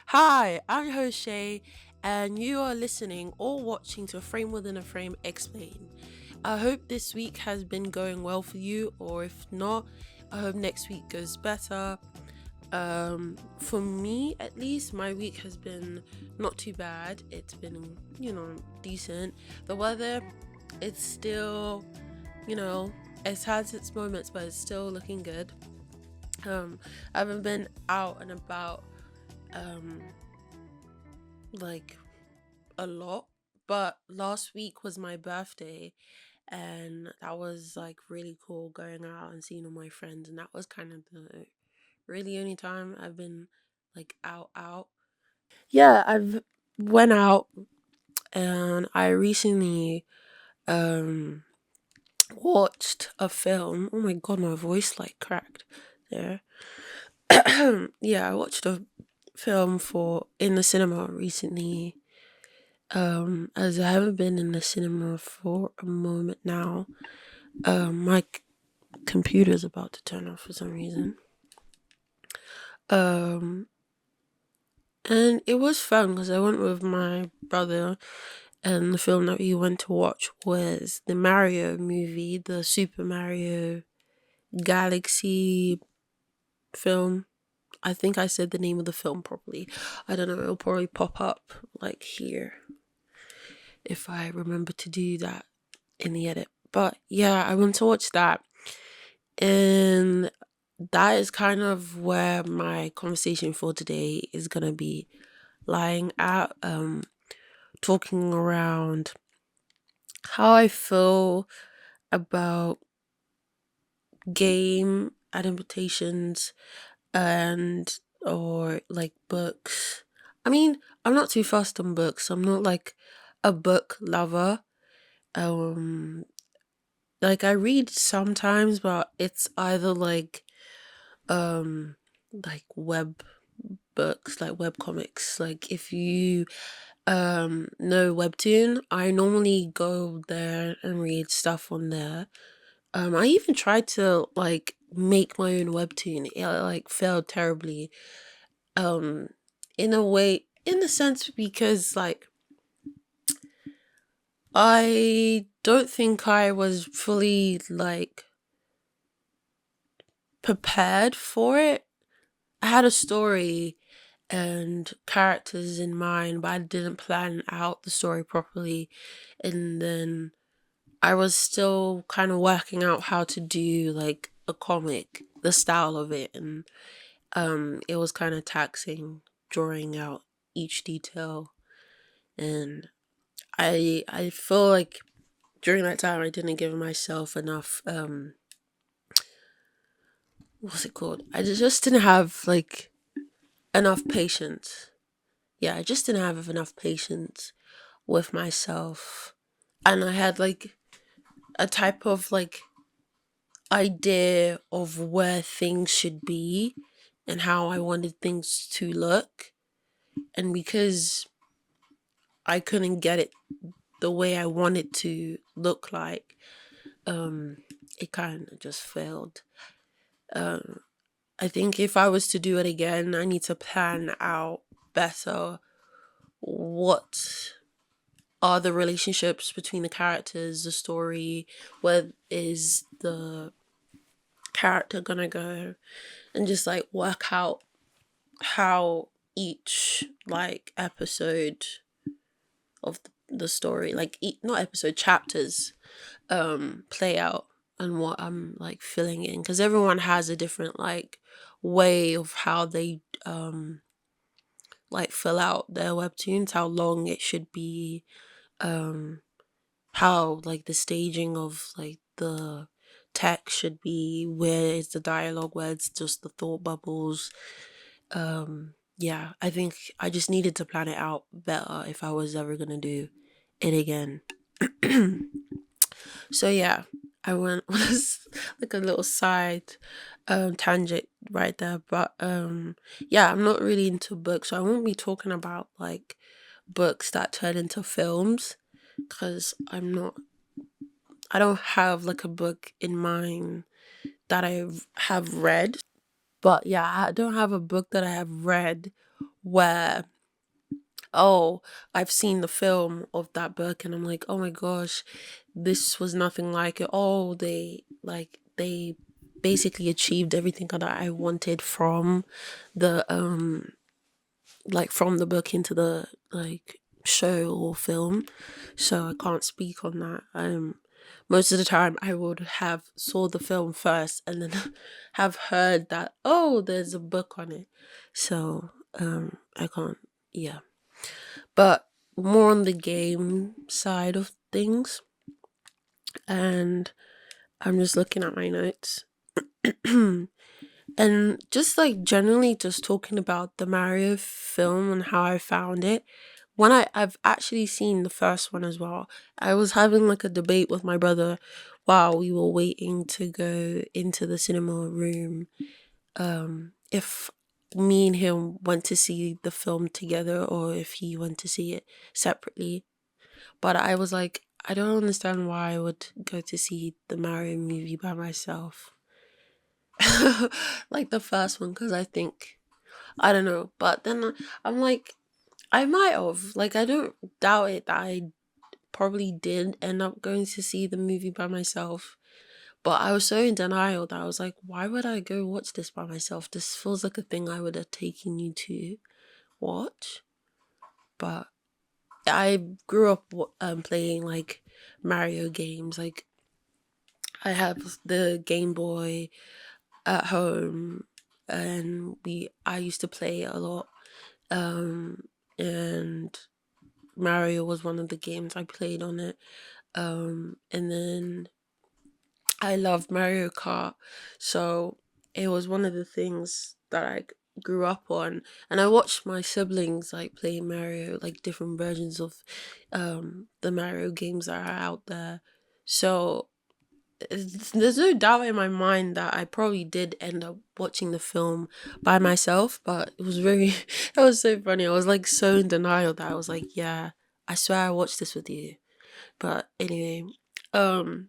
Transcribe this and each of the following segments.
Hi, I'm your host Shay, and you are listening or watching to Frame Within a Frame Explain. I hope this week has been going well for you, or if not, I hope next week goes better. For me at least, my week has been not too bad. It's been, decent. The weather, it's still, you know, it's had its moments, but it's still looking good. I haven't been out and about um like a lot, but last week was my birthday, and that was like really cool going out and seeing all my friends, and that was kind of the really only time I've been like out. Yeah, I've went out, and I recently um watched a film. Oh my god, my voice like cracked there. Yeah, I watched a film for in the cinema recently. As I haven't been in the cinema for a moment now. My computer's about to turn off for some reason. Um, and it was fun because I went with my brother, and the film that we went to watch was the Mario movie, the Super Mario Galaxy film. I think I said the name of the film properly. I don't know, it'll probably pop up like here if I remember to do that in the edit. But yeah, I went to watch that, and that is kind of where my conversation for today is gonna be lying at. Talking around how I feel about game adaptations and or like books. I mean, I'm not too fussed on books. I'm not like a book lover. Um like I read sometimes, but it's either um web books, like web comics. Like if you know Webtoon, I normally go there and read stuff on there. I even tried to like make my own Webtoon. It like failed terribly. Um in a way, in a sense, because like I don't think I was fully like prepared for it. I had a story and characters in mind, but I didn't plan out the story properly. And then I was still kind of working out how to do like a comic, the style of it, and it was kind of taxing drawing out each detail. And I feel like during that time I didn't give myself enough what's it called? I just didn't have like enough patience. Yeah, I just didn't have enough patience with myself. And I had like a type of like idea of where things should be and how I wanted things to look. And because I couldn't get it the way I wanted to look like, um, it kind of just failed. Um, I think if I was to do it again, I need to plan out better what are the relationships between the characters, the story, where is the character gonna go, and just like work out how each like episode of the story, like not episode, chapters play out, and what I'm like filling in, because everyone has a different like way of how they like fill out their webtoons, how long it should be, um how like the staging of like the text should be, where is the dialogue, where it's just the thought bubbles. Yeah, I think I just needed to plan it out better if I was ever gonna do it again. So yeah, I went on like a little side tangent right there, but yeah, I'm not really into books, so I won't be talking about like books that turn into films, because I don't have like a book in mind that I have read. But yeah, I don't have a book that I have read where, oh, I've seen the film of that book and I'm like, oh my gosh, this was nothing like it. Oh, they basically achieved everything that I wanted from the from the book into the show or film. So I can't speak on that. Most of the time I would have saw the film first and then have heard that, oh, there's a book on it. So I can't, yeah. But more on the game side of things, and I'm just looking at my notes. And just generally just talking about the Mario film and how I found it. When I've actually seen the first one as well. I was having a debate with my brother while we were waiting to go into the cinema room, if me and him went to see the film together or if he went to see it separately. But I was like, I don't understand why I would go to see the Mario movie by myself. Like the first one, because I think, I don't know. But then I'm like, I might have. I don't doubt it that I probably did end up going to see the movie by myself. But I was so in denial that I was like, why would I go watch this by myself? This feels like a thing I would have taken you to watch. But I grew up playing Mario games. I have the Game Boy at home, and I used to play it a lot. And Mario was one of the games I played on it. And then I loved Mario Kart, so it was one of the things that I grew up on. And I watched my siblings play Mario, different versions of the Mario games that are out there. So there's no doubt in my mind that I probably did end up watching the film by myself, but it was very it was so funny. I was so in denial that I was like, yeah, I swear I watched this with you. But anyway, um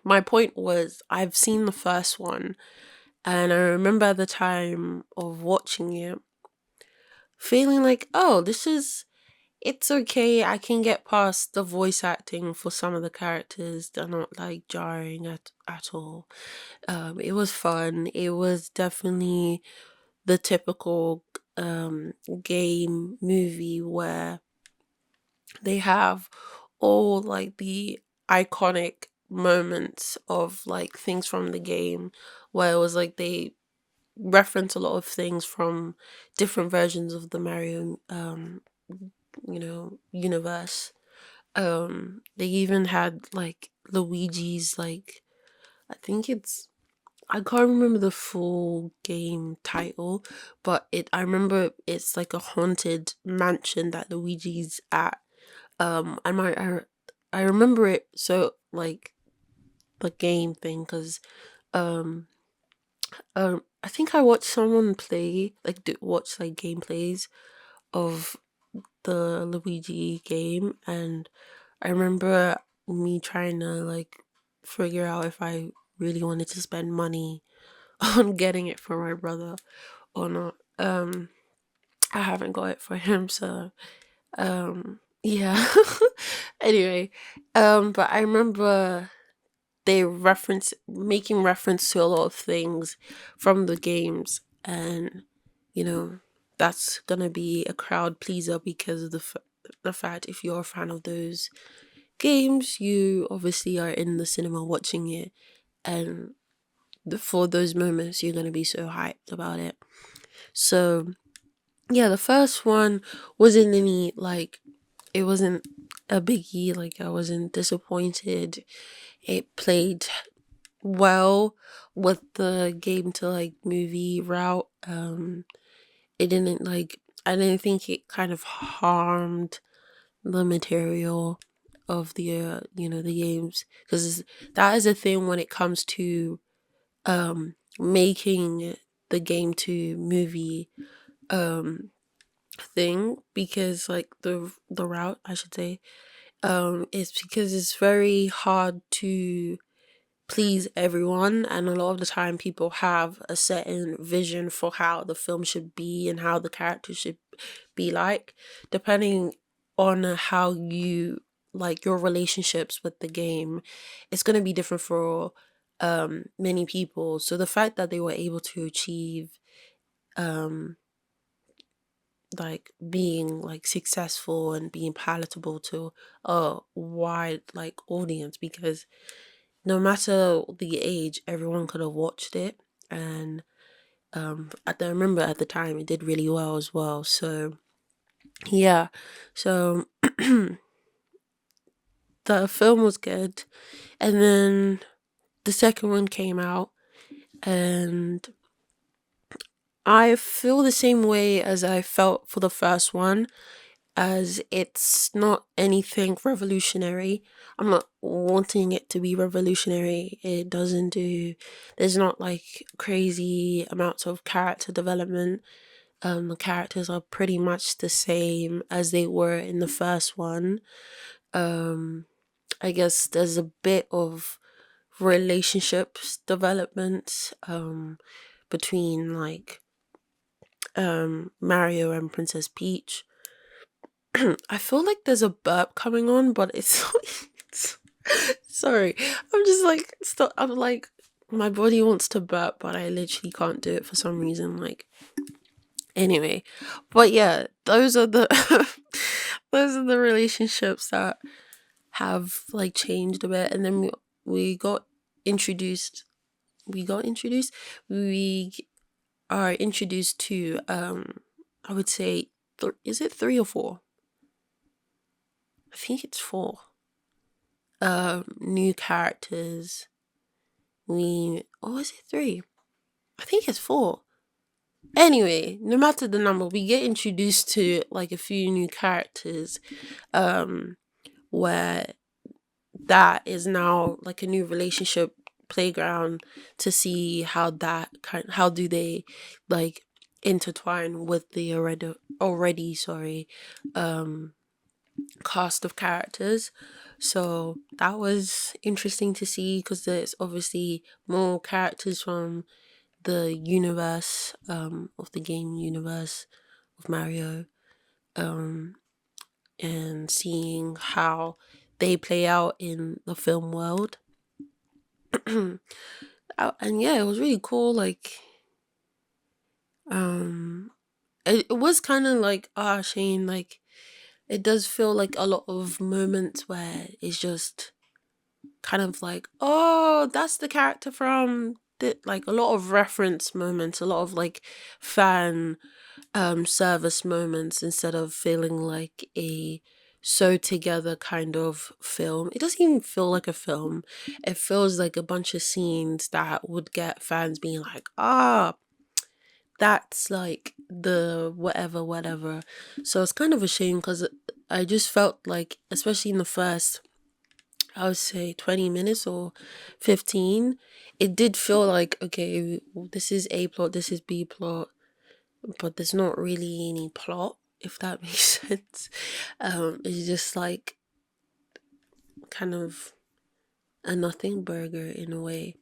my point was I've seen the first one, and I remember at the time of watching it feeling like, oh, it's okay. I can get past the voice acting for some of the characters. They're not jarring at all. It was fun. It was definitely the typical game movie where they have all the iconic moments of things from the game, where it was they reference a lot of things from different versions of the Mario universe. They even had Luigi's I think it's I can't remember the full game title, but I remember it's a haunted mansion that Luigi's at. And I remember it so the game thing because um I think I watched someone play watch gameplays of the Luigi game, and I remember me trying to figure out if I really wanted to spend money on getting it for my brother or not. I haven't got it for him, so yeah. Anyway, but I remember they making reference to a lot of things from the games, and you know that's gonna be a crowd pleaser because of the fact if you're a fan of those games, you obviously are in the cinema watching it, and for those moments you're gonna be so hyped about it. So yeah, the first one wasn't any it wasn't a biggie. I wasn't disappointed. It played well with the game to movie route. It didn't I didn't think it kind of harmed the material of the the games, because that is a thing when it comes to making the game to movie thing, because the route I should say, it's because it's very hard to please everyone, and a lot of the time people have a certain vision for how the film should be and how the characters should be like, depending on how you like your relationships with the game. It's going to be different for many people. So the fact that they were able to achieve um like being like successful and being palatable to a wide like audience, because no matter the age, everyone could have watched it. And I remember at the time it did really well as well. So yeah, so the film was good, and then the second one came out, and I feel the same way as I felt for the first one, as it's not anything revolutionary. I'm not wanting it to be revolutionary. It doesn't do, there's not like crazy amounts of character development. The characters are pretty much the same as they were in the first one. Um, I guess there's a bit of relationships development between like Mario and Princess Peach. I feel like there's a burp coming on, but it's sorry. I'm just like stop. I'm like my body wants to burp, but I literally can't do it for some reason. Like anyway, but yeah, those are the those are the relationships that have like changed a bit, and then we got introduced. We got introduced. We are introduced to I would say is it 3 or 4? I think it's 4 new characters. Is it 3? I think it's 4. Anyway, no matter the number, we get introduced to like a few new characters, um, where that is now like a new relationship playground to see how do they like intertwine with the already sorry um cast of characters. So that was interesting to see, because there's obviously more characters from the universe of the game universe of Mario, um and seeing how they play out in the film world. And yeah, it was really cool. Like um it was kind of like, Shane, like it does feel like a lot of moments where it's just kind of like, oh, that's the character from like a lot of reference moments, a lot of like fan service moments, instead of feeling like a so together kind of film. It doesn't even feel like a film. It feels like a bunch of scenes that would get fans being like, that's like the whatever whatever. So it's kind of a shame, because I just felt like, especially in the first, I would say 20 minutes or 15, it did feel like, okay, this is A plot, this is B plot, but there's not really any plot, if that makes sense. It's just like kind of a nothing burger in a way.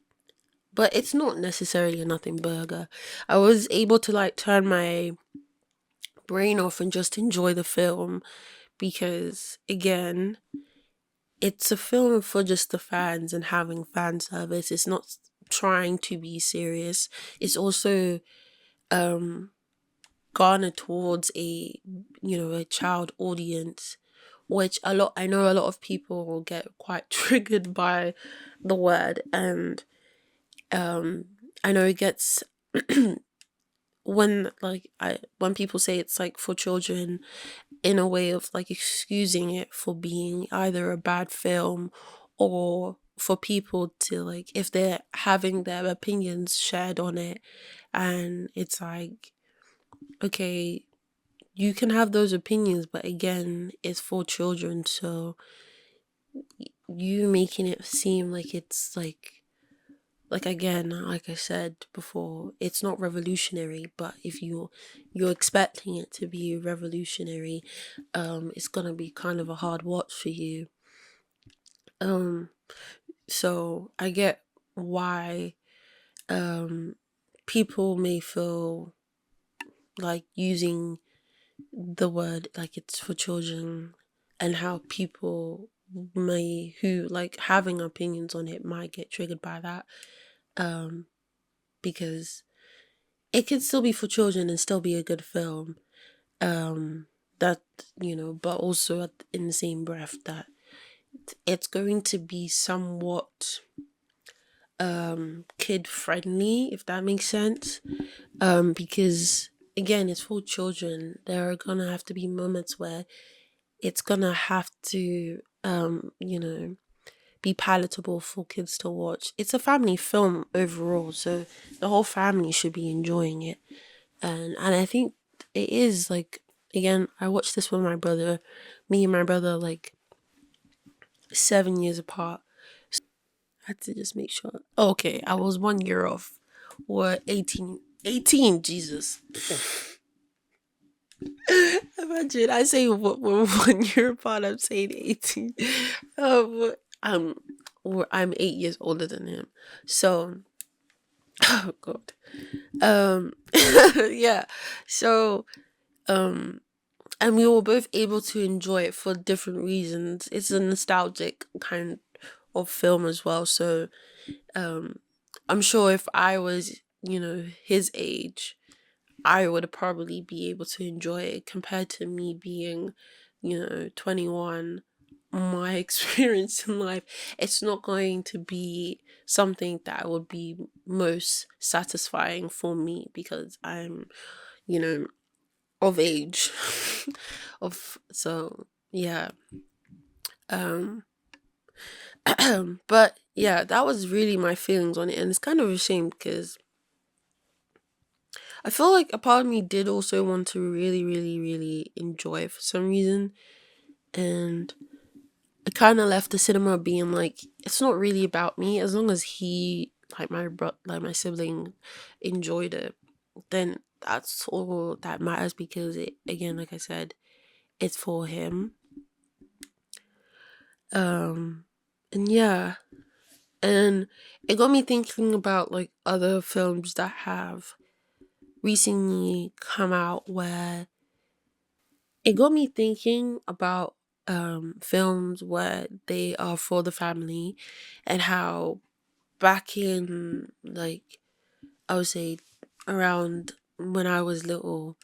But it's not necessarily a nothing burger. I was able to like turn my brain off and just enjoy the film, because again, it's a film for just the fans and having fan service. It's not trying to be serious. It's also um garnered towards a child audience, which I know a lot of people will get quite triggered by the word. And um I know it gets when people say it's like for children, in a way of like excusing it for being either a bad film, or for people to like, if they're having their opinions shared on it, and it's like, okay, you can have those opinions, but again, it's for children. So you making it seem like it's like again, like I said before, it's not revolutionary. But if you're expecting it to be revolutionary, it's gonna be kind of a hard watch for you. um so I get why people may feel like using the word like it's for children, and how people may who like having opinions on it might get triggered by that, because it can still be for children and still be a good film, that but also in the same breath that it's going to be somewhat kid friendly, if that makes sense, because again, it's for children. There are gonna have to be moments where it's gonna have to be palatable for kids to watch. It's a family film overall, so the whole family should be enjoying it. And I think it is, like, again, I watched this with my brother. Me and my brother, like, 7 years apart. I had to just make sure. Oh, okay, I was 1 year off. Or 18. 18, Jesus. Imagine I say we're 1 year apart, I'm saying 18. I'm I'm 8 years older than him. So oh god. Yeah. So and we were both able to enjoy it for different reasons. It's a nostalgic kind of film as well. So I'm sure if I was, his age, I would probably be able to enjoy it compared to me being, 21. My experience in life, it's not going to be something that would be most satisfying for me because I'm, you know, of age. of so yeah. Um but yeah, that was really my feelings on it, and it's kind of a shame because I feel like a part of me did also want to really, really, really enjoy it for some reason. And I kind of left the cinema being like, it's not really about me. As long as he, like my sibling, enjoyed it, then that's all that matters. Because it, again, like I said, it's for him. Um, and yeah, and it got me thinking about like other films that have recently come out where it got me thinking about films where they are for the family, and how back in, like, I would say around when I was little,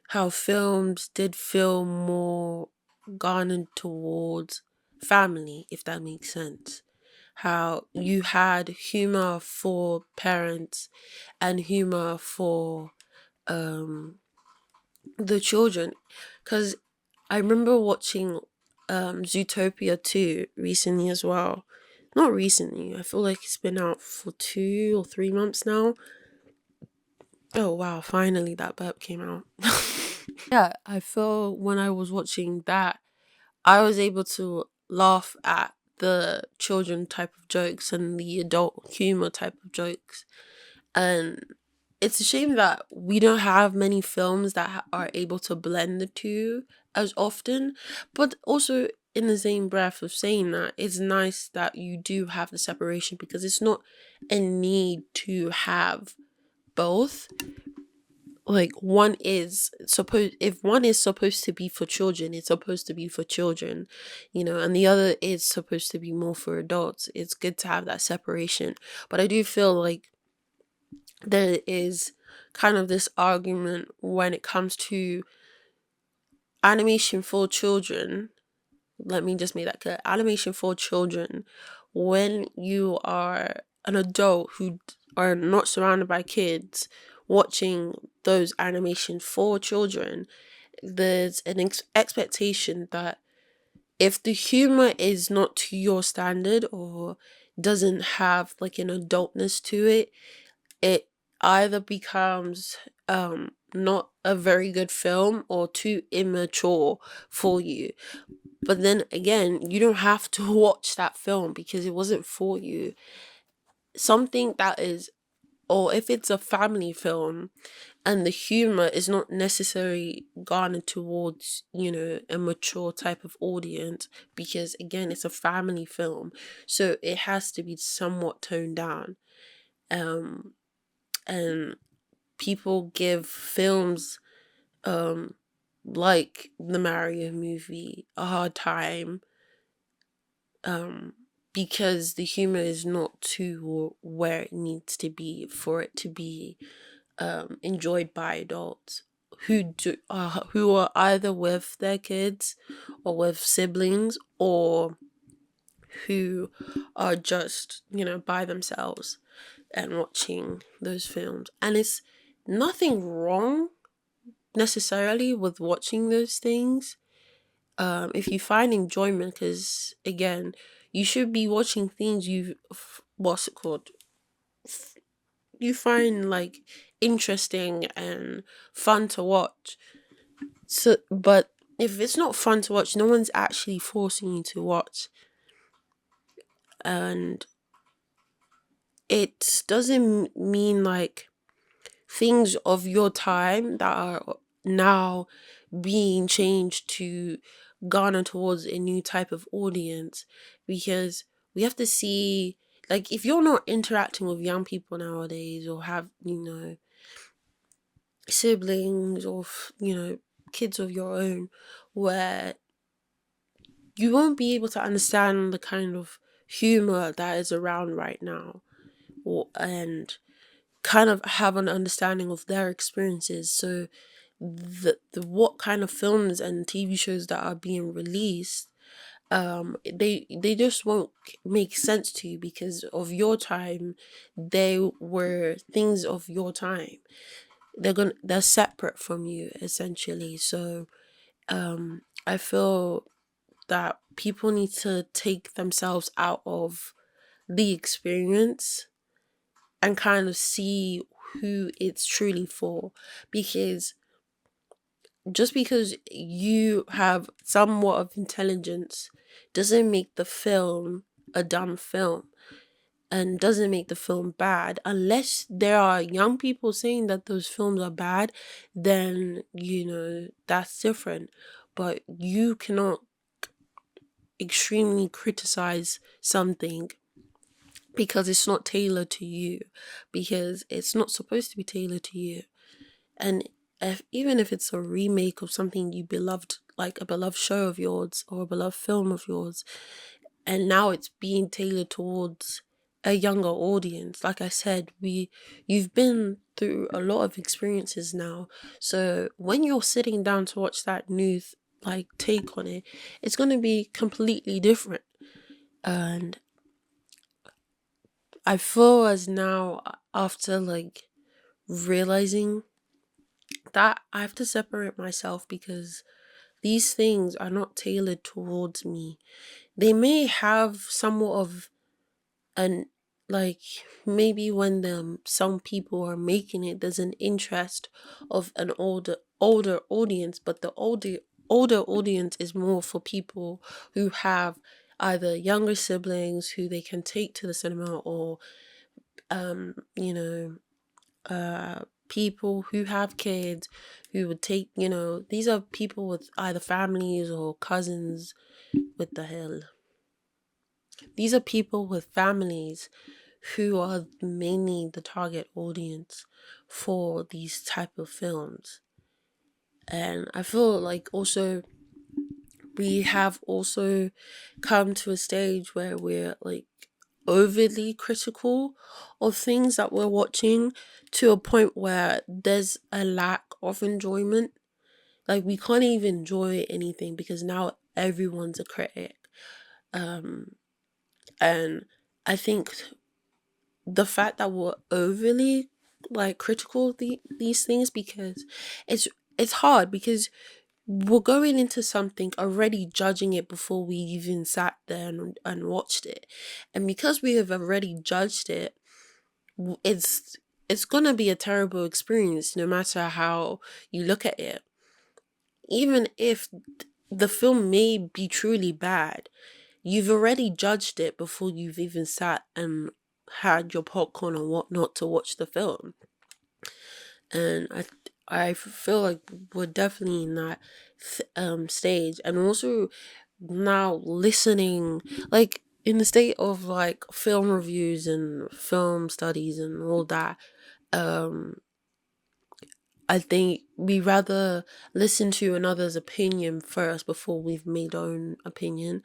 how films did feel more garnered towards family, if that makes sense. How you had humor for parents and humor for um the children, because I remember watching Zootopia 2 recently as well. Not recently, I feel like it's been out for 2 or 3 months now. Oh wow, finally that burp came out. Yeah, I feel when I was watching that, I was able to laugh at the children type of jokes and the adult humor type of jokes. And it's a shame that we don't have many films that are able to blend the two as often. But also, in the same breath of saying that, it's nice that you do have the separation, because it's not a need to have both. Like, one is supposed if one is supposed to be for children, it's supposed to be for children, and the other is supposed to be more for adults. It's good to have that separation. But I do feel like there is kind of this argument when it comes to animation for children. Let me just make that clear. Animation for children, when you are an adult who are not surrounded by kids watching those animations for children, there's an expectation that if the humor is not to your standard, or doesn't have like an adultness to it, it either becomes not a very good film or too immature for you. But then again, you don't have to watch that film because it wasn't for you. Something that is, or if it's a family film and the humor is not necessarily garnered towards, a mature type of audience, because again, it's a family film, so it has to be somewhat toned down. um and people give films like the Mario movie a hard time, um because the humor is not to where it needs to be for it to be enjoyed by adults who are either with their kids or with siblings, or who are just, by themselves and watching those films. And it's nothing wrong necessarily with watching those things, if you find enjoyment, because again, you should be watching things what's it called, you find like interesting and fun to watch. So, but if it's not fun to watch, no one's actually forcing you to watch. And it doesn't mean like things of your time that are now being changed to garner towards a new type of audience, because we have to see, like, if you're not interacting with young people nowadays, or have, siblings, or kids of your own, where you won't be able to understand the kind of humor that is around right now, and kind of have an understanding of their experiences. So the what kind of films and TV shows that are being released, they just won't make sense to you, because of your time. They were things of your time. They're separate from you, essentially. So I feel that people need to take themselves out of the experience and kind of see who it's truly for. Because just because you have somewhat of intelligence doesn't make the film a dumb film, and doesn't make the film bad. Unless there are young people saying that those films are bad, then that's different. But you cannot extremely criticize something because it's not tailored to you, because it's not supposed to be tailored to you. And even if it's a remake of something you beloved, like a beloved show of yours or a beloved film of yours, and now it's being tailored towards a younger audience, like I said, you've been through a lot of experiences now. So when you're sitting down to watch that new like take on it, it's going to be completely different. And I feel as now, after like realizing that, I have to separate myself, because these things are not tailored towards me. They may have somewhat of an, like, maybe when some people are making it, there's an interest of an older audience, but the older audience is more for people who have either younger siblings who they can take to the cinema, or um you know people who have kids who would take, these are people with either families or cousins. With the hell, these are people with families who are mainly the target audience for these type of films. And I feel like also we have also come to a stage where we're like overly critical of things that we're watching, to a point where there's a lack of enjoyment. Like, we can't even enjoy anything because now everyone's a critic. um and I think the fact that we're overly like critical of these things, because it's it's hard, because we're going into something already judging it before we even sat there and watched it. And because we have already judged it, it's gonna be a terrible experience no matter how you look at it. Even if the film may be truly bad, you've already judged it before you've even sat and had your popcorn or whatnot to watch the film. and I feel like we're definitely in that stage. And also now listening, like in the state of like film reviews and film studies and all that, um I think we rather listen to another's opinion first before we've made our own opinion.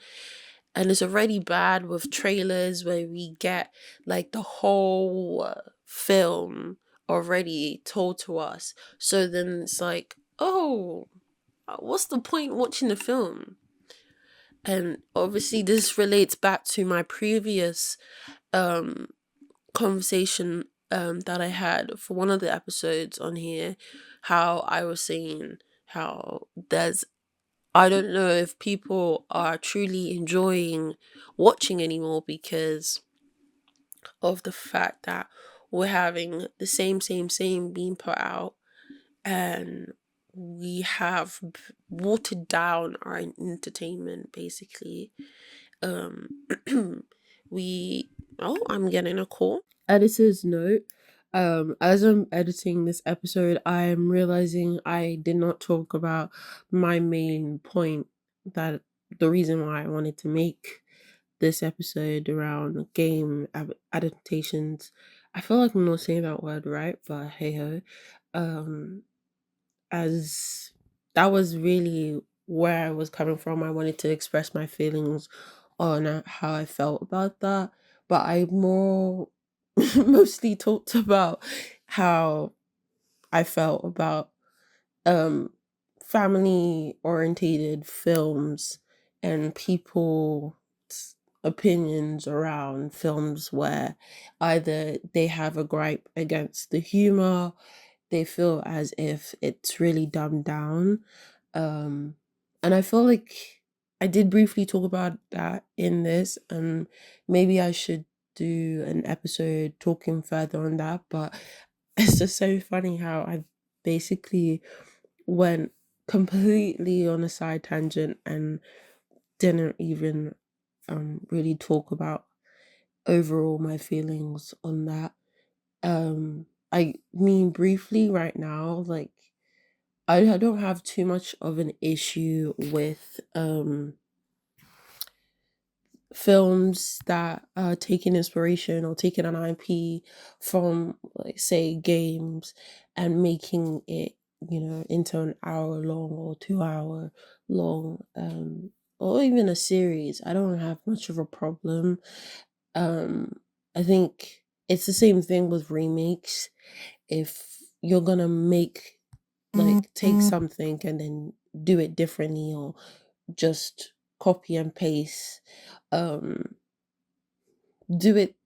And it's already bad with trailers where we get like the whole film already told to us. So then it's like, oh, what's the point watching the film? And obviously, this relates back to my previous um, conversation that I had for one of the episodes on here, how I was saying how there's I don't know if people are truly enjoying watching anymore because of the fact that we're having the same being put out, and we have watered down our entertainment basically. Um we I'm getting a call. Editor's note. As I'm editing this episode, I'm realizing I did not talk about my main point, that the reason why I wanted to make this episode around game adaptations. I feel like I'm not saying that word right, but hey ho. Um, as that was really where I was coming from. I wanted to express my feelings on how I felt about that, but I more mostly talked about how I felt about um family orientated films and people's opinions around films where either they have a gripe against the humor, they feel as if it's really dumbed down. Um and I feel like I did briefly talk about that in this, and maybe I should do an episode talking further on that, but it's just so funny how I basically went completely on a side tangent and didn't even really talk about overall my feelings on that. I mean briefly right now, like I don't have too much of an issue with films that are taking inspiration or taking an IP from, like, say, games and making it, into an hour long or 2 hour long, or even a series. I don't have much of a problem. Um, I think it's the same thing with remakes. If you're gonna make, like, take something and then do it differently, or just copy and paste, um do it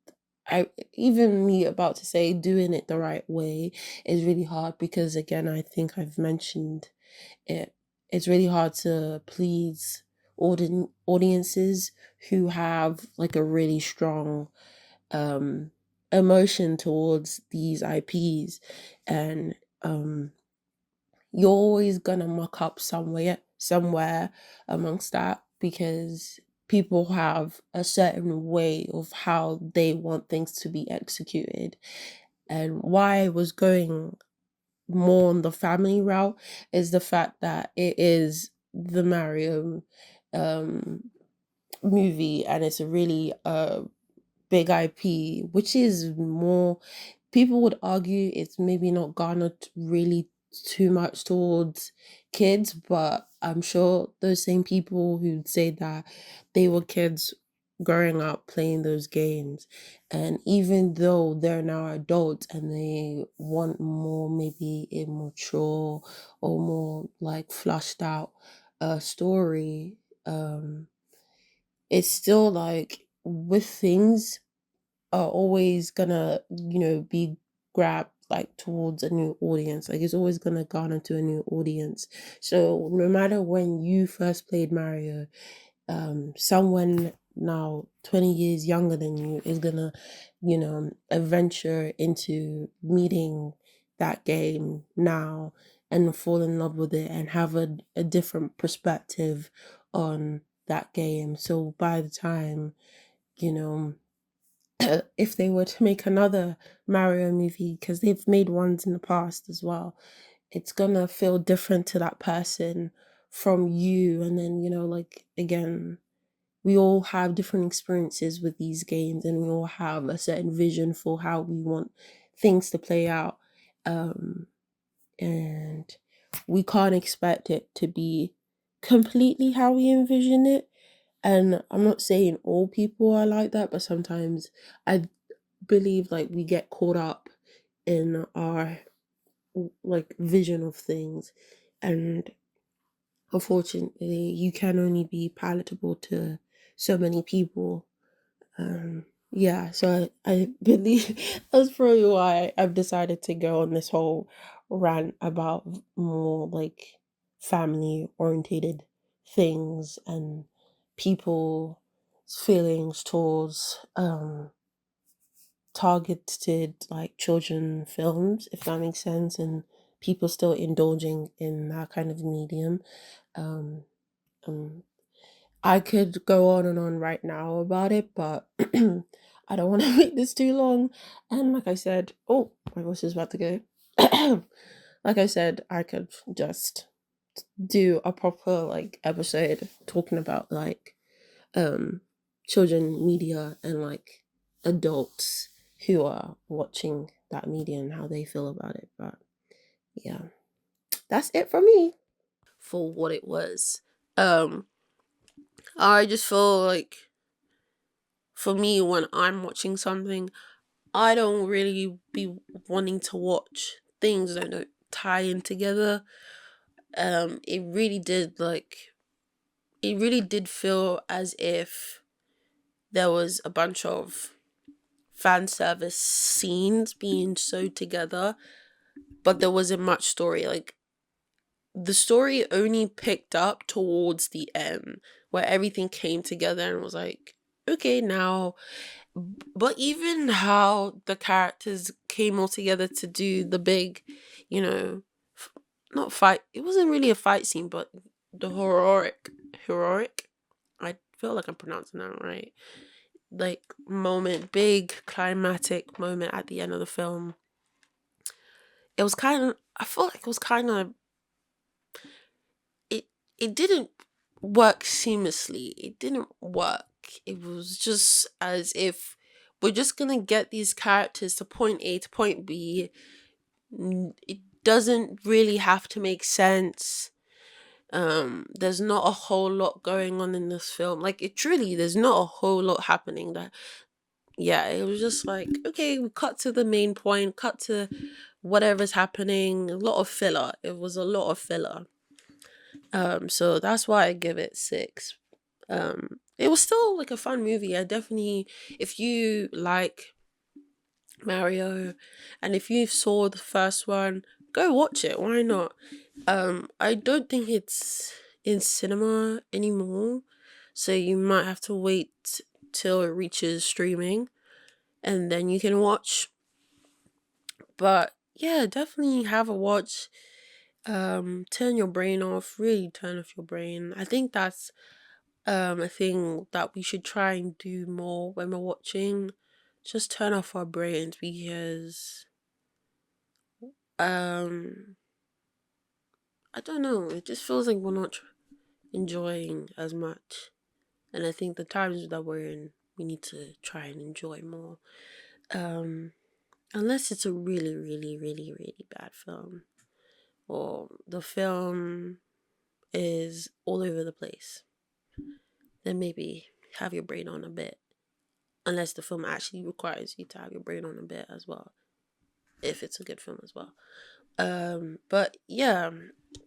I even me about to say doing it the right way is really hard, because again, I think I've mentioned it, it's really hard to please audiences who have like a really strong um emotion towards these IPs. And you're always gonna muck up somewhere amongst that, because people have a certain way of how they want things to be executed. And why I was going more on the family route is the fact that it is the Mario um movie, and it's a really big IP, which is more, people would argue it's maybe not garnered really too much towards kids, but I'm sure those same people who'd say that they were kids growing up playing those games, and even though they're now adults and they want more maybe immature or more like flushed out story, um it's still like with things are always gonna, be grabbed like towards a new audience. Like it's always gonna garner to a new audience. So no matter when you first played Mario, someone now 20 years younger than you is gonna, adventure into meeting that game now and fall in love with it and have a different perspective on that game. So by the time, you know, if they were to make another Mario movie, because they've made ones in the past as well, it's gonna feel different to that person from you. And then, like, again, we all have different experiences with these games, and we all have a certain vision for how we want things to play out. Um, and we can't expect it to be completely how we envision it. And I'm not saying all people are like that, but sometimes I believe like we get caught up in our like vision of things, and unfortunately you can only be palatable to so many people. Yeah, so I believe that's probably why I've decided to go on this whole rant about more like family orientated things and people's feelings towards targeted like children films, if that makes sense, and people still indulging in that kind of medium. Um, um I could go on and on right now about it, but I don't want to make this too long. And like I said, oh, my voice is about to go. Like I said, I could just do a proper like episode talking about like um children media and like adults who are watching that media and how they feel about it. But yeah, that's it for me. For what it was. Um I just feel like for me when I'm watching something, I don't really be wanting to watch things that don't tie in together. It really did it really did feel as if there was a bunch of fan service scenes being sewed together, but there wasn't much story. Like the story only picked up towards the end where everything came together and was like, okay, now. But even how the characters came all together to do the big, you know, not fight. It wasn't really a fight scene, but the heroic. I feel like I'm pronouncing that right. Like moment, big climatic moment at the end of the film. It was kind of. I feel like it was kind of. It it didn't work seamlessly. It didn't work. It was just as if we're just gonna get these characters to point A to point B. It doesn't really have to make sense. There's not a whole lot going on in this film. Like it truly, there's not a whole lot happening. That yeah, it was just like okay, we cut to the main point, cut to whatever's happening. A lot of filler. It was a lot of filler. So that's why I give it 6. It was still like a fun movie. I definitely, if you like Mario, and if you saw the first one, go watch it. Why not? I don't think it's in cinema anymore, so you might have to wait till it reaches streaming, and then you can watch. But yeah, definitely have a watch. Turn your brain off. Really turn off your brain. I think that's a thing that we should try and do more when we're watching. Just turn off our brains because um I don't know, it just feels like we're not enjoying as much. And I think the times that we're in, we need to try and enjoy more. Um Unless it's a really, really, really, really bad film. Or the film is all over the place. Then maybe have your brain on a bit. Unless the film actually requires you to have your brain on a bit as well, if it's a good film as well. But yeah,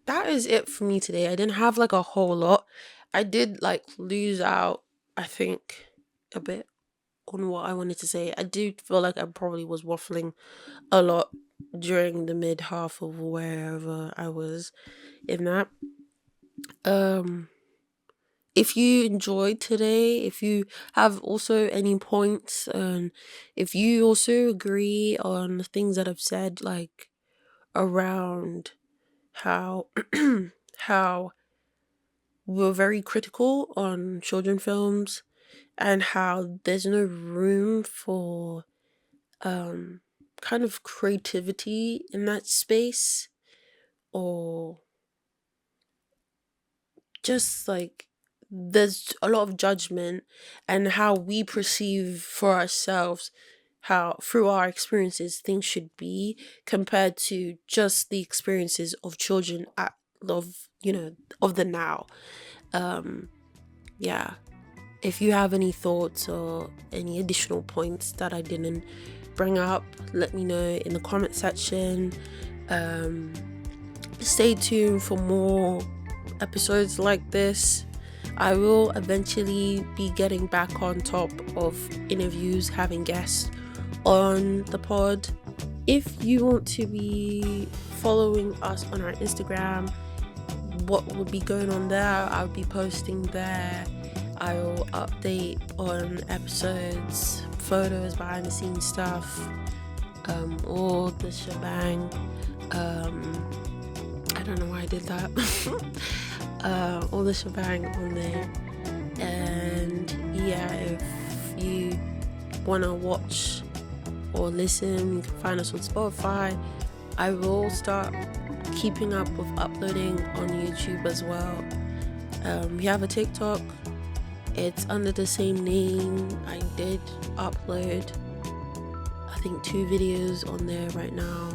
that is it for me today. I didn't have like a whole lot. I did like lose out, I think, a bit on what I wanted to say. I do feel like I probably was waffling a lot during the mid half of wherever I was in that. Um if you enjoyed today, if you have also any points, and if you also agree on the things that I've said, like around how how we're very critical on children films, and how there's no room for kind of creativity in that space, or just like there's a lot of judgment, and how we perceive for ourselves how through our experiences things should be compared to just the experiences of children of of the now. um yeah, if you have any thoughts or any additional points that I didn't bring up, let me know in the comment section. um Stay tuned for more episodes like this. I will eventually be getting back on top of interviews, having guests on the pod. If you want to be following us on our Instagram, what will be going on there, I'll be posting there. I will update on episodes, photos, behind the scenes stuff, all the shebang. I don't know why I did that. All the shebang on there. And yeah, if you want to watch or listen, you can find us on Spotify. I will start keeping up with uploading on YouTube as well. We have a TikTok. It's under the same name. I did upload, I think, 2 videos on there right now.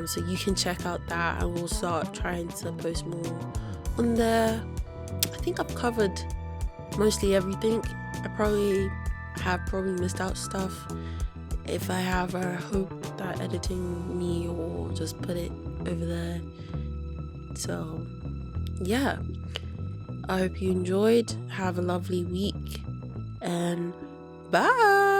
So you can check out that, and we'll start trying to post more on there. I think I've covered mostly everything. I probably missed out stuff. If I have, I hope that editing me or just put it over there. So yeah, I hope you enjoyed. Have a lovely week, and bye.